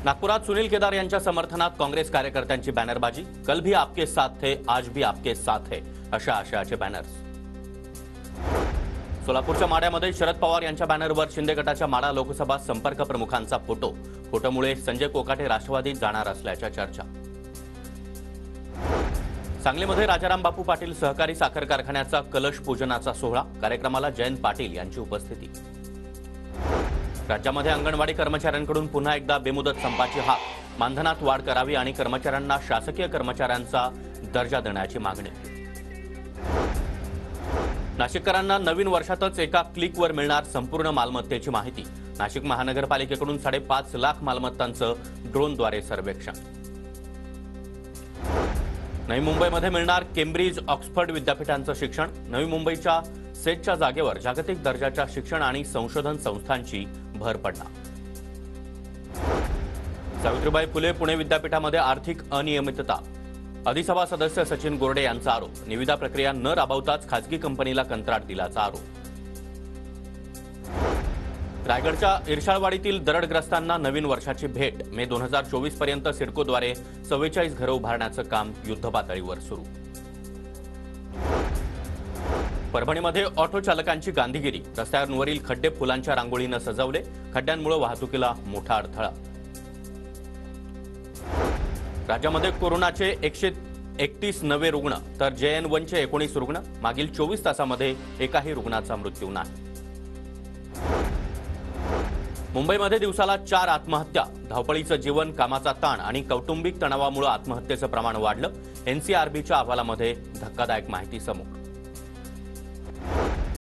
नागपुरात सुनील केदार यांच्या समर्थनात काँग्रेस कार्यकर्त्यांची बॅनरबाजी। कल भी आपके साथ थे, आज भी आपके साथ है, अशा आशयाचे बॅनर्स। सोलापूरच्या माड्यामध्ये शरद पवार यांच्या बॅनरवर शिंदे गटाच्या माडा लोकसभा संपर्क प्रमुखांचा फोटोमुळे संजय कोकाटे राष्ट्रवादीत जाणार असल्याच्या चर्चा। सांगलीमध्ये राजाराम बापू पाटील सहकारी साखर कारखान्याचा कलश पूजनाचा सोहळा, कार्यक्रमाला जयंत पाटील यांची उपस्थिती। राज्यामध्ये अंगणवाडी कर्मचाऱ्यांकडून पुन्हा एकदा बेमुदत संपाची हाक, मानधनात वाढ करावी आणि कर्मचाऱ्यांना शासकीय कर्मचाऱ्यांचा दर्जा देण्याची मागणी। नाशिककरांना नवीन वर्षातच एका क्लिकवर मिळणार संपूर्ण मालमत्तेची माहिती। नाशिक महानगरपालिकेकडून 5.5 लाख मालमत्तांचं ड्रोनद्वारे सर्वेक्षण। नवी मुंबईमध्ये मिळणार केम्ब्रिज ऑक्सफर्ड विद्यापीठांचं शिक्षण। नवी मुंबईच्या सेटच्या जागेवर जागतिक दर्जाच्या शिक्षण आणि संशोधन संस्थांची भर पडणार। सावित्रीबाई फुले पुणे विद्यापीठामध्ये आर्थिक अनियमितता, अधिसभा सदस्य सचिन गोरडे यांचा आरोप। निविदा प्रक्रिया न राबवताच खासगी कंपनीला कंत्राट दिल्याचा आरोप। रायगडच्या इरशाळवाडीतील दरडग्रस्तांना नवीन वर्षाची भेट। मे 2024 पर्यंत सिडकोद्वारे 44 घरं उभारण्याचं काम युद्धपातळीवर सुरू। परभणीमध्ये ऑटो चालकांची गांधीगिरी, रस्त्यांवरील खड्डे फुलांच्या रांगोळीनं सजवले, खड्ड्यांमुळे वाहतुकीला मोठा अडथळा। राज्यामध्ये कोरोनाचे 131 नवे रुग्ण तर JN1चे 19 रुग्ण। मागील 24 तासामध्ये एकाही रुग्णाचा मृत्यू नाही। मुंबईमध्ये दिवसाला 4 आत्महत्या, धावपळीचं जीवन, कामाचा ताण आणि कौटुंबिक तणावामुळे आत्महत्येचं प्रमाण वाढलं। NCRBच्या अहवालामध्ये धक्कादायक माहिती समोर।